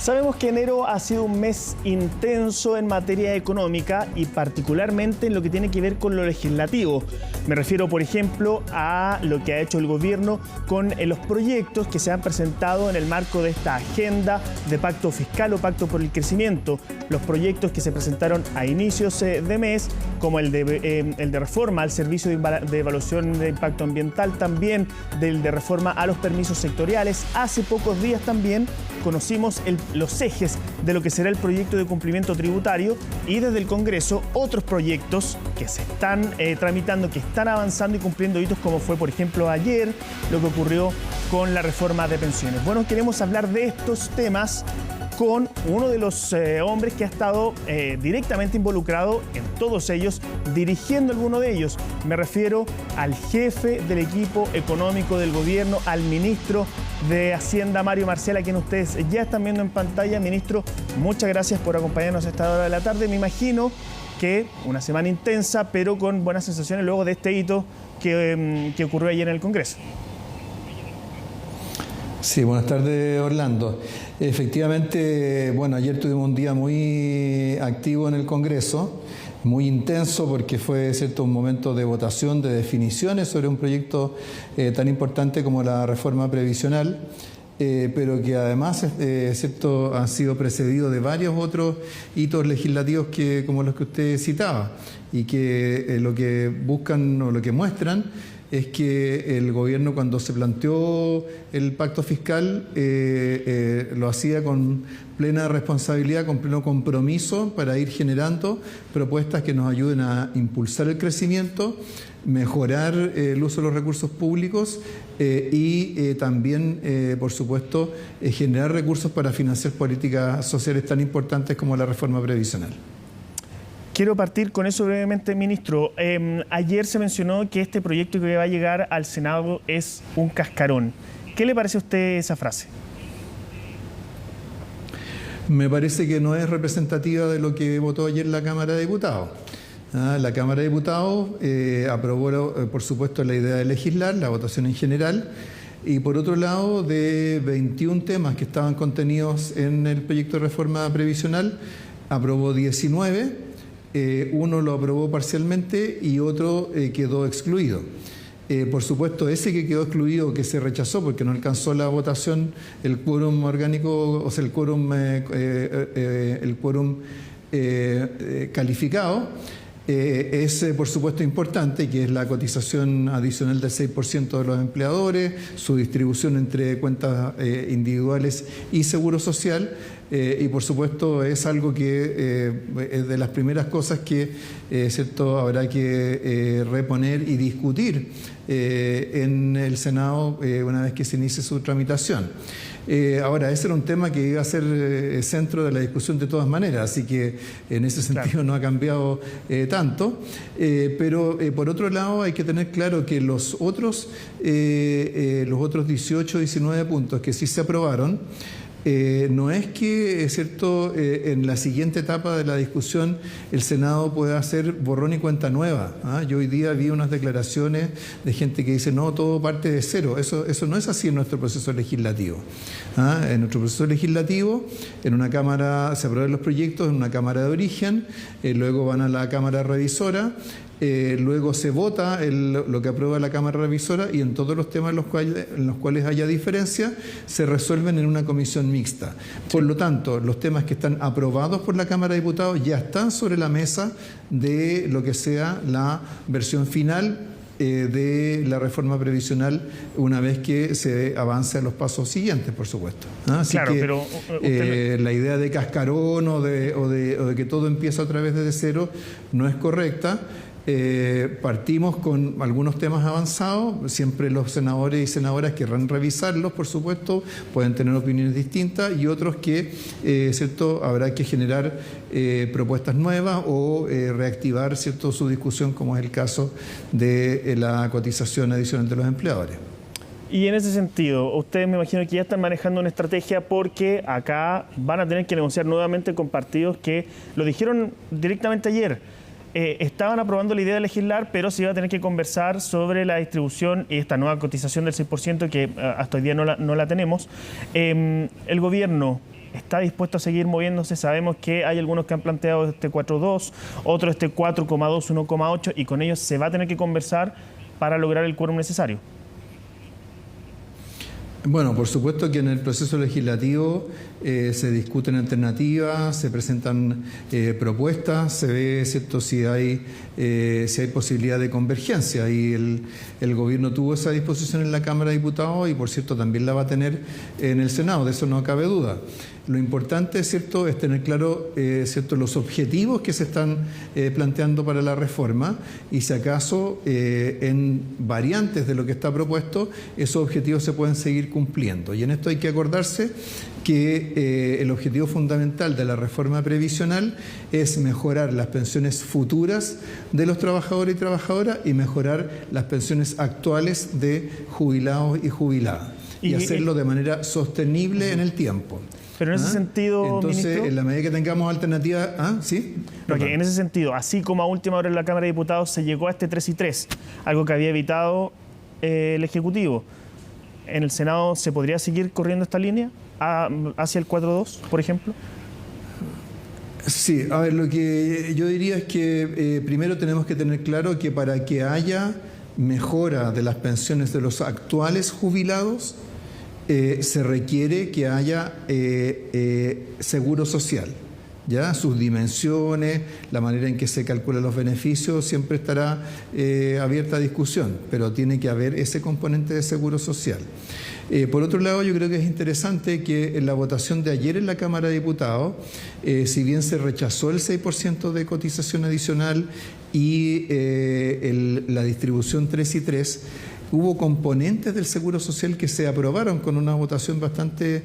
Sabemos que enero ha sido un mes intenso en materia económica y particularmente en lo que tiene que ver con lo legislativo. Me refiero, por ejemplo, a lo que ha hecho el gobierno con los proyectos que se han presentado en el marco de esta agenda de pacto fiscal o pacto por el crecimiento. Los proyectos que se presentaron a inicios de mes, como el de reforma al servicio de evaluación de impacto ambiental, también del de reforma a los permisos sectoriales. Hace pocos días también conocimos los ejes de lo que será el proyecto de cumplimiento tributario y desde el Congreso otros proyectos que se están tramitando, que están avanzando y cumpliendo hitos, como fue, por ejemplo, ayer lo que ocurrió con la reforma de pensiones. Bueno, queremos hablar de estos temas con uno de los hombres que ha estado directamente involucrado en todos ellos, dirigiendo alguno de ellos. Me refiero al jefe del equipo económico del gobierno, al ministro de Hacienda, Mario Marcial, a quien ustedes ya están viendo en pantalla. Ministro, muchas gracias por acompañarnos a esta hora de la tarde. Me imagino que una semana intensa, pero con buenas sensaciones luego de este hito que ocurrió ayer en el Congreso. Sí, buenas tardes, Orlando. Efectivamente, bueno, ayer tuvimos un día muy activo en el Congreso, muy intenso porque fue, ¿cierto?, un momento de votación, de definiciones sobre un proyecto tan importante como la reforma previsional, pero que además, ¿cierto?, han sido precedidos de varios otros hitos legislativos como los que usted citaba, y que lo que buscan o lo que muestran es que el gobierno, cuando se planteó el pacto fiscal, lo hacía con plena responsabilidad, con pleno compromiso para ir generando propuestas que nos ayuden a impulsar el crecimiento, mejorar el uso de los recursos públicos y también, por supuesto, generar recursos para financiar políticas sociales tan importantes como la reforma previsional. Quiero partir con eso brevemente, ministro. Ayer se mencionó que este proyecto que va a llegar al Senado es un cascarón. ¿Qué le parece a usted esa frase? Me parece que no es representativa de lo que votó ayer la Cámara de Diputados. La Cámara de Diputados aprobó, por supuesto, la idea de legislar, la votación en general, y por otro lado, de 21 temas que estaban contenidos en el proyecto de reforma previsional, aprobó 19. Uno lo aprobó parcialmente y otro quedó excluido. Por supuesto, ese que quedó excluido, que se rechazó porque no alcanzó la votación, el quórum orgánico, o sea, el quórum calificado, es, por supuesto, importante, que es la cotización adicional del 6% de los empleadores, su distribución entre cuentas individuales y seguro social. Y por supuesto es algo que es de las primeras cosas que ¿cierto?, habrá que reponer y discutir en el Senado una vez que se inicie su tramitación. Ahora, ese era un tema que iba a ser centro de la discusión de todas maneras, así que en ese sentido no ha cambiado tanto, pero por otro lado hay que tener claro que los otros 18, 19 puntos que sí se aprobaron, no es que, es cierto, en la siguiente etapa de la discusión el Senado pueda hacer borrón y cuenta nueva. Yo hoy día vi unas declaraciones de gente que dice, no, todo parte de cero. Eso no es así en nuestro proceso legislativo. En nuestro proceso legislativo, en una Cámara se aprueban los proyectos, en una Cámara de origen, luego van a la Cámara revisora, luego se vota lo que aprueba la Cámara Revisora, y en todos los temas en los cuales haya diferencia se resuelven en una comisión mixta. Por lo tanto, los temas que están aprobados por la Cámara de Diputados ya están sobre la mesa de lo que sea la versión final de la reforma previsional, una vez que se avance a los pasos siguientes, por supuesto. Así claro, que, pero la idea de cascarón o de que todo empieza otra vez desde cero no es correcta. Partimos con algunos temas avanzados, siempre los senadores y senadoras querrán revisarlos, por supuesto, pueden tener opiniones distintas, y otros que, ¿cierto?, habrá que generar propuestas nuevas o reactivar, ¿cierto?, su discusión, como es el caso de la cotización adicional de los empleadores. Y en ese sentido, ustedes me imagino que ya están manejando una estrategia, porque acá van a tener que negociar nuevamente con partidos que lo dijeron directamente ayer. Estaban aprobando la idea de legislar, pero se iba a tener que conversar sobre la distribución y esta nueva cotización del 6% que hasta hoy día no la tenemos. El gobierno está dispuesto a seguir moviéndose. Sabemos que hay algunos que han planteado este 4,2, otros este 4,2, 1,8, y con ellos se va a tener que conversar para lograr el quórum necesario. Bueno, por supuesto que en el proceso legislativo se discuten alternativas, se presentan propuestas, se ve, ¿cierto?, si hay posibilidad de convergencia, y el gobierno tuvo esa disposición en la Cámara de Diputados y, por cierto, también la va a tener en el Senado, de eso no cabe duda. Lo importante, ¿cierto?, es tener claro, ¿cierto?, los objetivos que se están planteando para la reforma, y si acaso en variantes de lo que está propuesto, esos objetivos se pueden seguir cumpliendo. Y en esto hay que acordarse que el objetivo fundamental de la reforma previsional es mejorar las pensiones futuras de los trabajadores y trabajadoras y mejorar las pensiones actuales de jubilados y jubiladas, y hacerlo de manera sostenible en el tiempo. Pero en ese sentido, entonces, ministro, en la medida que tengamos alternativas... ¿Sí? Porque en ese sentido, así como a última hora en la Cámara de Diputados se llegó a este 3-3, algo que había evitado el Ejecutivo, ¿en el Senado se podría seguir corriendo esta línea hacia el 4-2, por ejemplo? Sí, a ver, lo que yo diría es que primero tenemos que tener claro que para que haya mejora de las pensiones de los actuales jubilados, se requiere que haya seguro social. ¿Ya? Sus dimensiones, la manera en que se calculan los beneficios, siempre estará abierta a discusión, pero tiene que haber ese componente de seguro social. Por otro lado, yo creo que es interesante que en la votación de ayer en la Cámara de Diputados, si bien se rechazó el 6% de cotización adicional y la distribución 3-3, hubo componentes del Seguro Social que se aprobaron con una votación bastante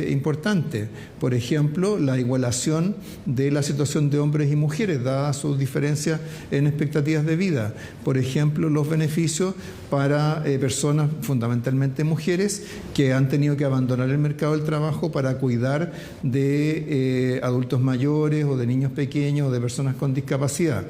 importante. Por ejemplo, la igualación de la situación de hombres y mujeres, dadas sus diferencias en expectativas de vida. Por ejemplo, los beneficios para personas, fundamentalmente mujeres, que han tenido que abandonar el mercado del trabajo para cuidar de adultos mayores o de niños pequeños o de personas con discapacidad.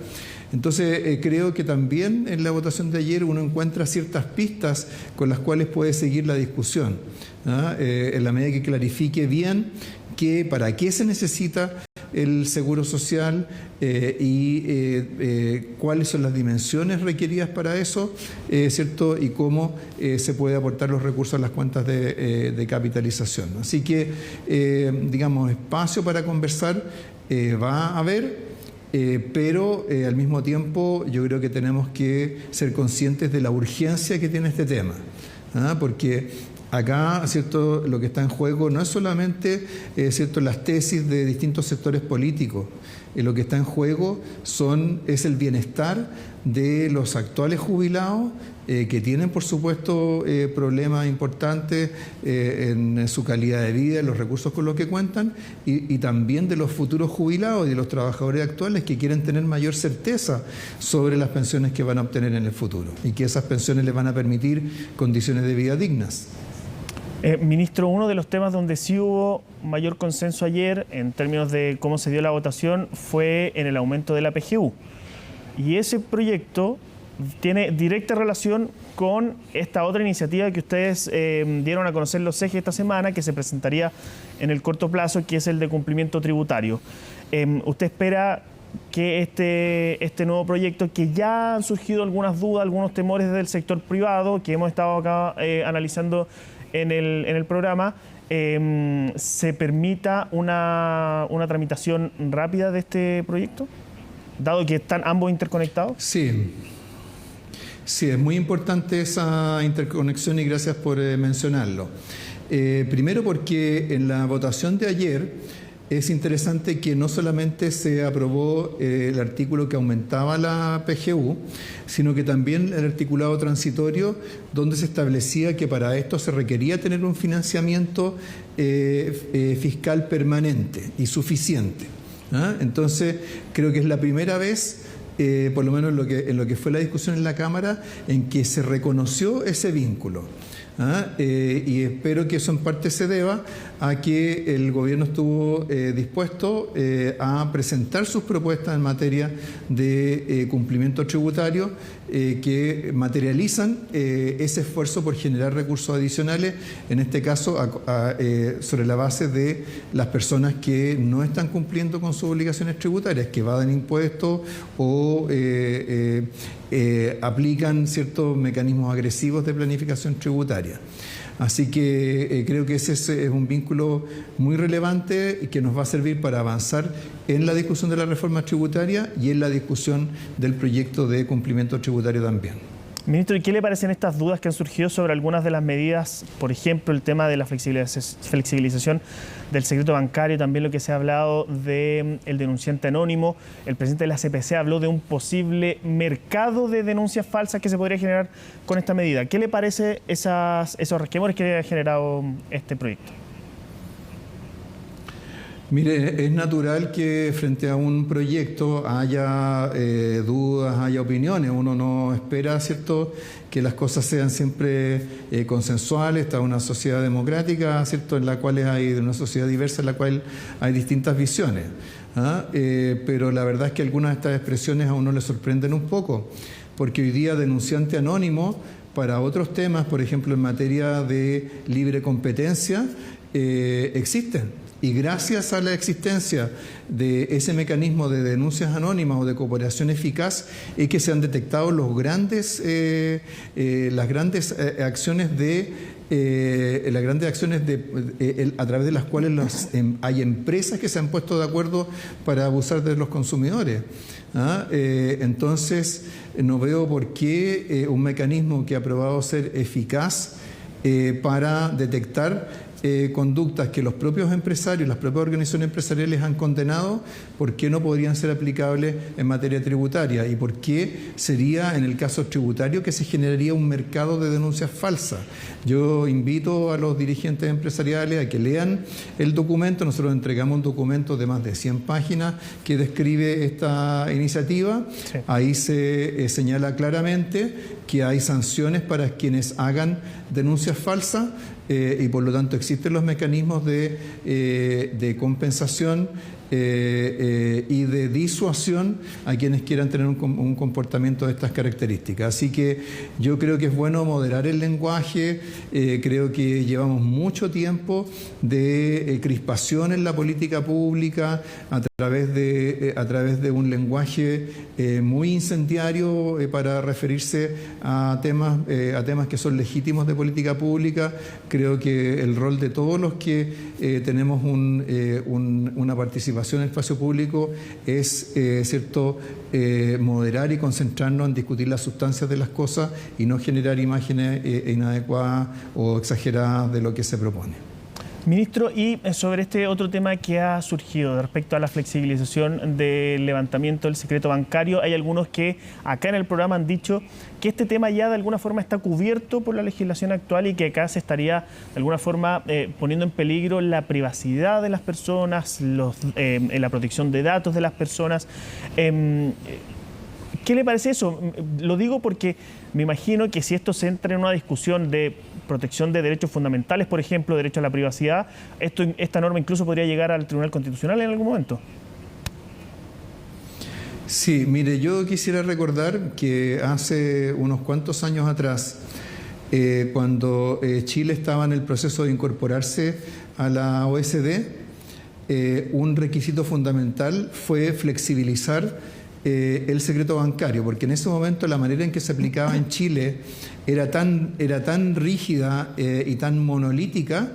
Entonces, creo que también en la votación de ayer uno encuentra ciertas pistas con las cuales puede seguir la discusión, en la medida que clarifique bien para qué se necesita el seguro social y cuáles son las dimensiones requeridas para eso, ¿cierto? Y cómo se puede aportar los recursos a las cuentas de capitalización. Así que, digamos, espacio para conversar va a haber. Pero al mismo tiempo yo creo que tenemos que ser conscientes de la urgencia que tiene este tema, porque acá, ¿cierto?, lo que está en juego no es solamente ¿cierto?, las tesis de distintos sectores políticos. Lo que está en juego es el bienestar de los actuales jubilados, que tienen, por supuesto, problemas importantes en su calidad de vida, en los recursos con los que cuentan, y también de los futuros jubilados y de los trabajadores actuales que quieren tener mayor certeza sobre las pensiones que van a obtener en el futuro y que esas pensiones les van a permitir condiciones de vida dignas. Ministro, uno de los temas donde sí hubo mayor consenso ayer en términos de cómo se dio la votación fue en el aumento de la PGU. Y ese proyecto tiene directa relación con esta otra iniciativa que ustedes dieron a conocer los ejes esta semana, que se presentaría en el corto plazo, que es el de cumplimiento tributario. ¿Usted espera que este nuevo proyecto, que ya han surgido algunas dudas, algunos temores desde el sector privado, que hemos estado acá analizando en el programa, se permita una tramitación rápida de este proyecto, dado que están ambos interconectados? Sí, es muy importante esa interconexión y gracias por mencionarlo. Primero porque en la votación de ayer es interesante que no solamente se aprobó el artículo que aumentaba la PGU, sino que también el articulado transitorio donde se establecía que para esto se requería tener un financiamiento fiscal permanente y suficiente. Entonces, creo que es la primera vez por lo menos en lo que fue la discusión en la Cámara, en que se reconoció ese vínculo. Y espero que eso en parte se deba a que el gobierno estuvo dispuesto a presentar sus propuestas en materia de cumplimiento tributario que materializan ese esfuerzo por generar recursos adicionales, en este caso sobre la base de las personas que no están cumpliendo con sus obligaciones tributarias, que evaden impuestos o aplican ciertos mecanismos agresivos de planificación tributaria. Así que creo que ese es un vínculo muy relevante y que nos va a servir para avanzar en la discusión de la reforma tributaria y en la discusión del proyecto de cumplimiento tributario también. Ministro, ¿y qué le parecen estas dudas que han surgido sobre algunas de las medidas? Por ejemplo, el tema de la flexibilización del secreto bancario, también lo que se ha hablado del denunciante anónimo. El presidente de la CPC habló de un posible mercado de denuncias falsas que se podría generar con esta medida. ¿Qué le parece esos resquemores que ha generado este proyecto? Mire, es natural que frente a un proyecto haya dudas, haya opiniones. Uno no espera, ¿cierto?, que las cosas sean siempre consensuales. Está una sociedad democrática, ¿cierto?, en la cual hay una sociedad diversa en la cual hay distintas visiones. Pero la verdad es que algunas de estas expresiones a uno le sorprenden un poco, porque hoy día denunciante anónimo para otros temas, por ejemplo en materia de libre competencia, existen. Y gracias a la existencia de ese mecanismo de denuncias anónimas o de cooperación eficaz es que se han detectado las grandes acciones a través de las cuales hay empresas que se han puesto de acuerdo para abusar de los consumidores. Entonces, no veo por qué un mecanismo que ha probado ser eficaz para detectar conductas que los propios empresarios, las propias organizaciones empresariales han condenado, ¿por qué no podrían ser aplicables en materia tributaria? ¿Y por qué sería en el caso tributario que se generaría un mercado de denuncias falsas? Yo invito a los dirigentes empresariales a que lean el documento. Nosotros entregamos un documento de más de 100 páginas que describe esta iniciativa. Sí. Ahí se señala claramente que hay sanciones para quienes hagan denuncias falsas. Y por lo tanto existen los mecanismos de compensación y de disuasión a quienes quieran tener un comportamiento de estas características. Así que yo creo que es bueno moderar el lenguaje. Creo que llevamos mucho tiempo de crispación en la política pública a través de un lenguaje muy incendiario para referirse a temas que son legítimos de política pública. Creo que el rol de todos los que tenemos una participación en el espacio público es moderar y concentrarnos en discutir las sustancias de las cosas y no generar imágenes inadecuadas o exageradas de lo que se propone. Ministro, y sobre este otro tema que ha surgido respecto a la flexibilización del levantamiento del secreto bancario, hay algunos que acá en el programa han dicho que este tema ya de alguna forma está cubierto por la legislación actual y que acá se estaría de alguna forma poniendo en peligro la privacidad de las personas, la protección de datos de las personas. ¿Qué le parece eso? Lo digo porque me imagino que si esto se entra en una discusión de protección de derechos fundamentales, por ejemplo, derecho a la privacidad, esta norma incluso podría llegar al Tribunal Constitucional en algún momento. Sí, mire, yo quisiera recordar que hace unos cuantos años atrás, cuando Chile estaba en el proceso de incorporarse a la OECD, un requisito fundamental fue flexibilizar el secreto bancario, porque en ese momento la manera en que se aplicaba en Chile era tan rígida y tan monolítica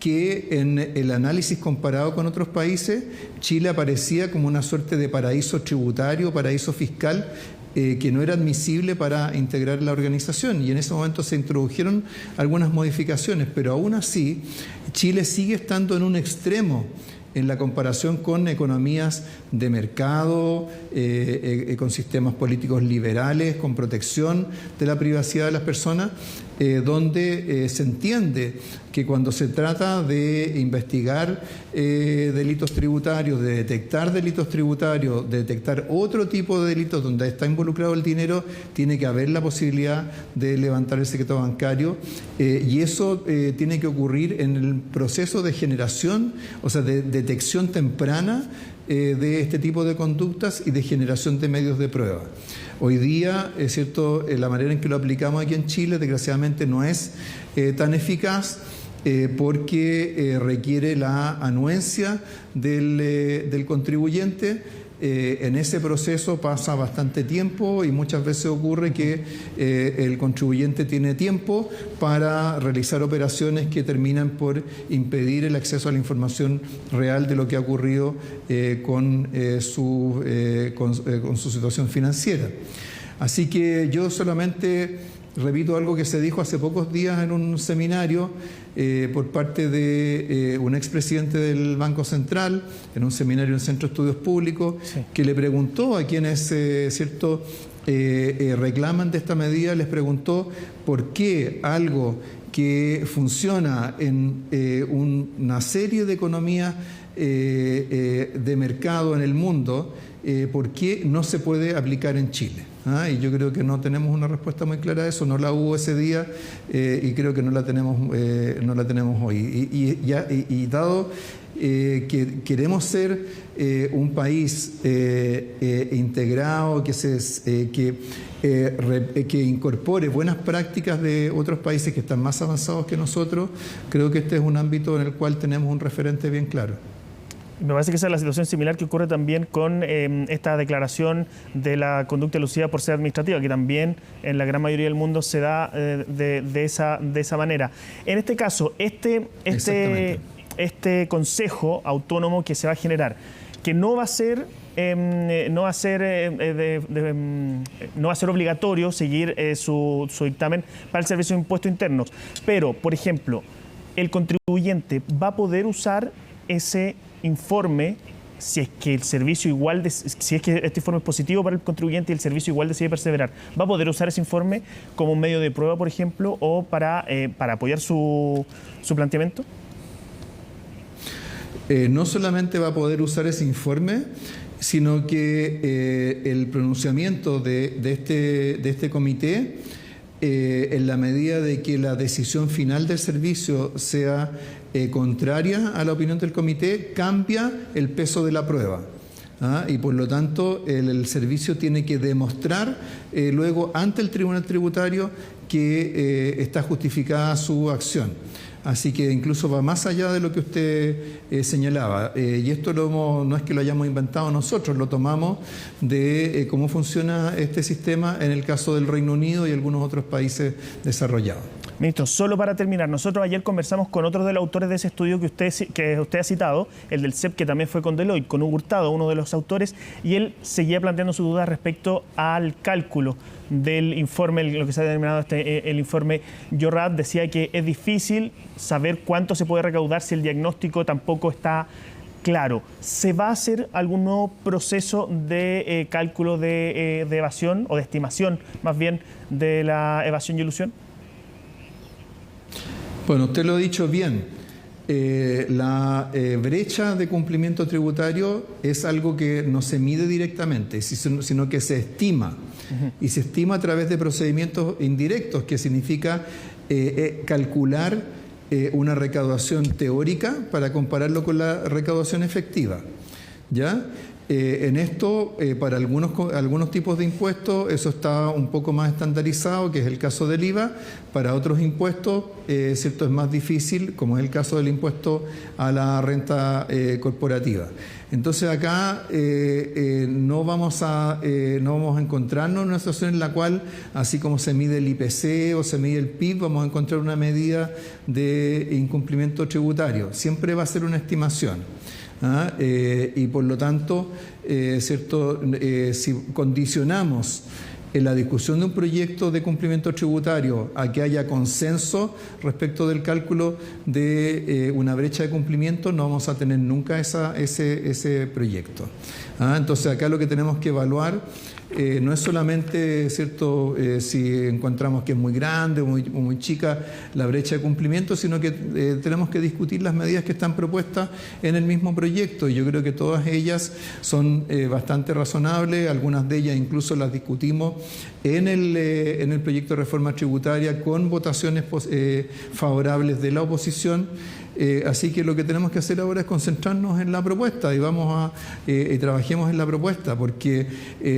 que en el análisis comparado con otros países, Chile aparecía como una suerte de paraíso tributario, paraíso fiscal, que no era admisible para integrar la organización, y en ese momento se introdujeron algunas modificaciones, pero aún así Chile sigue estando en un extremo en la comparación con economías de mercado, con sistemas políticos liberales, con protección de la privacidad de las personas, donde se entiende que cuando se trata de investigar delitos tributarios, de detectar delitos tributarios, de detectar otro tipo de delitos donde está involucrado el dinero, tiene que haber la posibilidad de levantar el secreto bancario, y eso tiene que ocurrir en el proceso de generación, o sea, de detección temprana de este tipo de conductas y de generación de medios de prueba. Hoy día, es cierto, la manera en que lo aplicamos aquí en Chile, desgraciadamente, no es tan eficaz, porque requiere la anuencia del contribuyente. En ese proceso pasa bastante tiempo y muchas veces ocurre que el contribuyente tiene tiempo para realizar operaciones que terminan por impedir el acceso a la información real de lo que ha ocurrido con su situación financiera. Así que yo solamente repito algo que se dijo hace pocos días en un seminario por parte de un expresidente del Banco Central, en un seminario en el Centro de Estudios Públicos, sí, que le preguntó a quienes reclaman de esta medida, les preguntó por qué algo que funciona en una serie de economías de mercado en el mundo, ¿por qué no se puede aplicar en Chile? Y yo creo que no tenemos una respuesta muy clara a eso, no la hubo ese día y creo que no la tenemos hoy. Y dado que queremos ser un país integrado, que incorpore buenas prácticas de otros países que están más avanzados que nosotros, creo que este es un ámbito en el cual tenemos un referente bien claro. Me parece que esa es la situación similar que ocurre también con esta declaración de la conducta elusiva por ser administrativa, que también en la gran mayoría del mundo se da de esa manera. En este caso, este consejo autónomo que se va a generar, que no va a ser obligatorio seguir su dictamen para el Servicio de Impuestos Internos, pero, por ejemplo, el contribuyente va a poder usar ese informe si es que si es que este informe es positivo para el contribuyente y el servicio igual decide perseverar. ¿Va a poder usar ese informe como un medio de prueba, por ejemplo, o para apoyar su planteamiento? No solamente va a poder usar ese informe, sino que el pronunciamiento de este comité, en la medida de que la decisión final del servicio sea contraria a la opinión del comité, cambia el peso de la prueba. Y por lo tanto el servicio tiene que demostrar luego ante el Tribunal Tributario que está justificada su acción. Así que incluso va más allá de lo que usted señalaba. Y esto no es que lo hayamos inventado nosotros, lo tomamos de cómo funciona este sistema en el caso del Reino Unido y algunos otros países desarrollados. Ministro, solo para terminar, nosotros ayer conversamos con otros de los autores de ese estudio que usted ha citado, el del CEP, que también fue con Deloitte, con Hugo Hurtado, uno de los autores, y él seguía planteando sus dudas respecto al cálculo del informe, lo que se ha denominado el informe Yorrat. Decía que es difícil saber cuánto se puede recaudar si el diagnóstico tampoco está claro. ¿Se va a hacer algún nuevo proceso de cálculo de evasión, o de estimación más bien, de la evasión y elusión? Bueno, usted lo ha dicho bien. La brecha de cumplimiento tributario es algo que no se mide directamente, sino que se estima. Y se estima a través de procedimientos indirectos, que significa calcular una recaudación teórica para compararlo con la recaudación efectiva. ¿Ya? En esto, para algunos tipos de impuestos, eso está un poco más estandarizado, que es el caso del IVA. Para otros impuestos, cierto, es más difícil, como es el caso del impuesto a la renta corporativa. Entonces acá no vamos a encontrarnos en una situación en la cual, así como se mide el IPC o se mide el PIB, vamos a encontrar una medida de incumplimiento tributario. Siempre va a ser una estimación. Y por lo tanto, ¿cierto? Si condicionamos la discusión de un proyecto de cumplimiento tributario a que haya consenso respecto del cálculo de una brecha de cumplimiento, no vamos a tener nunca ese proyecto. Entonces acá lo que tenemos que evaluar no es solamente, ¿cierto?, si encontramos que es muy grande o muy chica la brecha de cumplimiento, sino que tenemos que discutir las medidas que están propuestas en el mismo proyecto. Y yo creo que todas ellas son bastante razonables, algunas de ellas incluso las discutimos en el proyecto de reforma tributaria con votaciones favorables de la oposición. Así que lo que tenemos que hacer ahora es concentrarnos en la propuesta y trabajemos en la propuesta, porque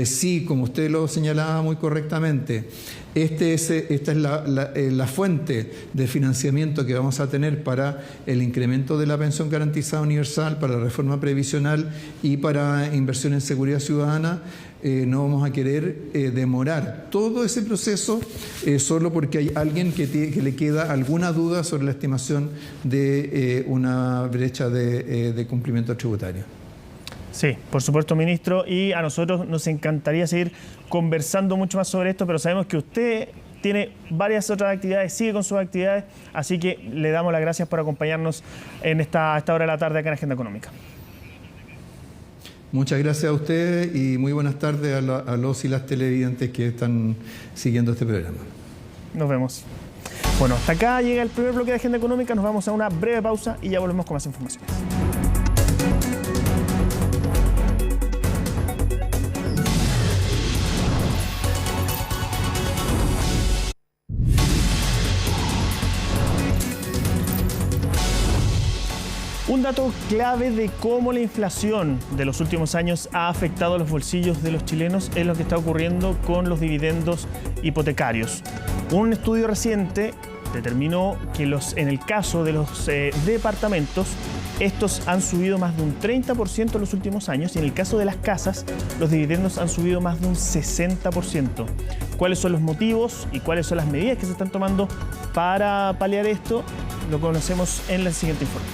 sí, como usted lo señalaba muy correctamente, esta es la fuente de financiamiento que vamos a tener para el incremento de la pensión garantizada universal, para la reforma previsional y para inversión en seguridad ciudadana. No vamos a querer demorar todo ese proceso solo porque hay alguien que le queda alguna duda sobre la estimación de una brecha de cumplimiento tributario. Sí, por supuesto, ministro, y a nosotros nos encantaría seguir conversando mucho más sobre esto, pero sabemos que usted tiene varias otras actividades, sigue con sus actividades, así que le damos las gracias por acompañarnos en esta hora de la tarde acá en Agenda Económica. Muchas gracias a ustedes y muy buenas tardes a los y las televidentes que están siguiendo este programa. Nos vemos. Bueno, hasta acá llega el primer bloque de Agenda Económica. Nos vamos a una breve pausa y ya volvemos con más información. Un dato clave de cómo la inflación de los últimos años ha afectado a los bolsillos de los chilenos es lo que está ocurriendo con los dividendos hipotecarios. Un estudio reciente determinó que en el caso de los departamentos, estos han subido más de un 30% en los últimos años, y en el caso de las casas, los dividendos han subido más de un 60%. ¿Cuáles son los motivos y cuáles son las medidas que se están tomando para paliar esto? Lo conocemos en el siguiente informe.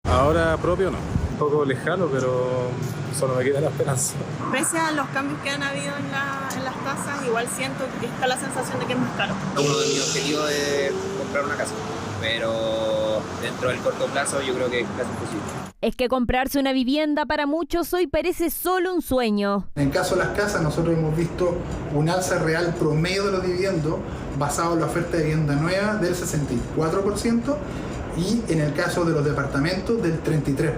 Ahora propio no, un poco lejano, pero solo me queda la esperanza. Pese a los cambios que han habido en las tasas, igual siento que está la sensación de que es más caro. Uno de mis objetivos es comprar una casa, pero dentro del corto plazo yo creo que es casi imposible. Es que comprarse una vivienda para muchos hoy parece solo un sueño. En el caso de las casas, nosotros hemos visto un alza real promedio de los dividendos basado en la oferta de vivienda nueva del 64%, y en el caso de los departamentos del 33%.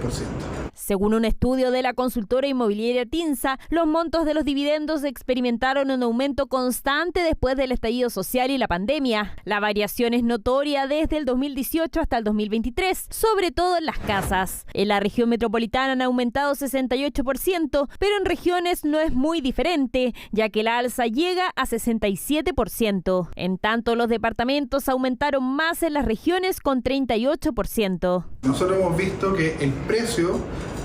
Según un estudio de la consultora inmobiliaria Tinsa, los montos de los dividendos experimentaron un aumento constante después del estallido social y la pandemia. La variación es notoria desde el 2018 hasta el 2023, sobre todo en las casas. En la región metropolitana han aumentado 68%, pero en regiones no es muy diferente, ya que la alza llega a 67%. En tanto, los departamentos aumentaron más en las regiones con 38%. Nosotros hemos visto que el precio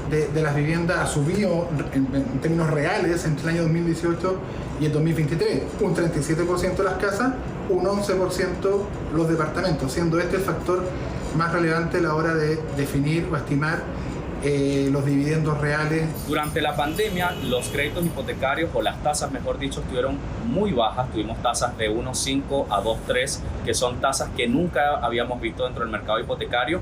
de las viviendas ha subido en términos reales entre el año 2018 y el 2023. Un 37% las casas, un 11% los departamentos, siendo este el factor más relevante a la hora de definir o estimar los dividendos reales. Durante la pandemia, los créditos hipotecarios, o las tasas, mejor dicho, estuvieron muy bajas. Tuvimos tasas de 1.5 a 2.3, que son tasas que nunca habíamos visto dentro del mercado hipotecario.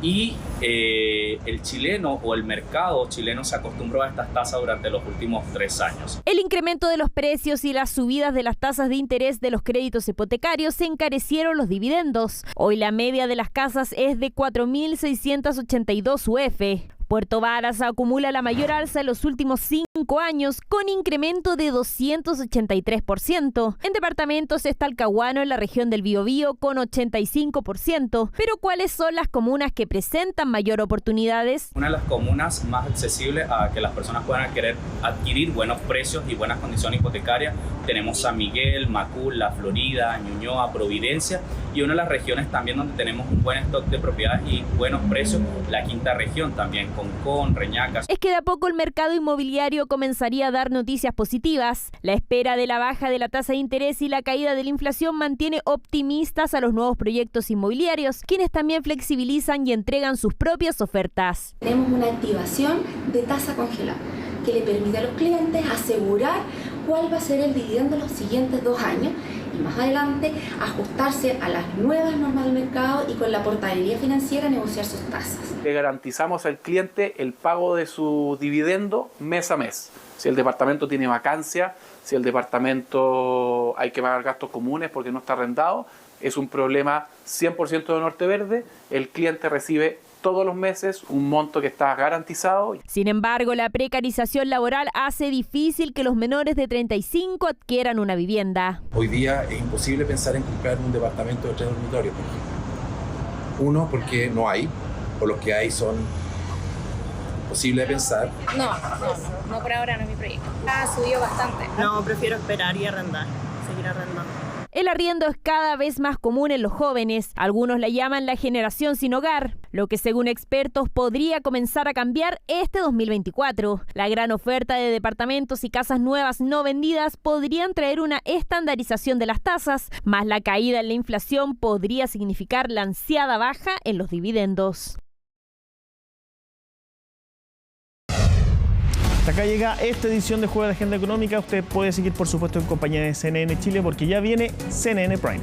Y el chileno o el mercado chileno se acostumbró a estas tasas durante los últimos 3 años. El incremento de los precios y las subidas de las tasas de interés de los créditos hipotecarios encarecieron los dividendos. Hoy la media de las casas es de 4.682 UF. Puerto Varas acumula la mayor alza en los últimos 5 años, con incremento de 283%. En departamentos está Talcahuano, en la región del Biobío, con 85%. Pero ¿cuáles son las comunas que presentan mayor oportunidades? Una de las comunas más accesibles a que las personas puedan querer adquirir buenos precios y buenas condiciones hipotecarias, tenemos San Miguel, Macul, La Florida, Ñuñoa, Providencia, y una de las regiones también donde tenemos un buen stock de propiedades y buenos precios, la quinta región también, Concón, Reñacas. Es que de a poco el mercado inmobiliario comenzaría a dar noticias positivas. La espera de la baja de la tasa de interés y la caída de la inflación mantiene optimistas a los nuevos proyectos inmobiliarios, quienes también flexibilizan y entregan sus propias ofertas. Tenemos una activación de tasa congelada que le permite a los clientes asegurar cuál va a ser el dividendo en los siguientes 2 años y más adelante ajustarse a las nuevas normas del mercado y con la portabilidad financiera negociar sus tasas. Le garantizamos al cliente el pago de su dividendo mes a mes. Si el departamento tiene vacancia, si el departamento hay que pagar gastos comunes porque no está arrendado, es un problema 100% de Norte Verde. El cliente recibe todos los meses un monto que está garantizado. Sin embargo, la precarización laboral hace difícil que los menores de 35 adquieran una vivienda. Hoy día es imposible pensar en comprar un departamento de 3 dormitorios, por ejemplo. Uno, porque no hay, o los que hay son imposibles de pensar. No por ahora, no es mi proyecto. Ha subido bastante. No, prefiero esperar y arrendar, seguir arrendando. El arriendo es cada vez más común en los jóvenes. Algunos la llaman la generación sin hogar, lo que según expertos podría comenzar a cambiar este 2024. La gran oferta de departamentos y casas nuevas no vendidas podrían traer una estandarización de las tasas, más la caída en la inflación podría significar la ansiada baja en los dividendos. Hasta acá llega esta edición de Jueves de Agenda Económica. Usted puede seguir, por supuesto, en compañía de CNN Chile porque ya viene CNN Prime.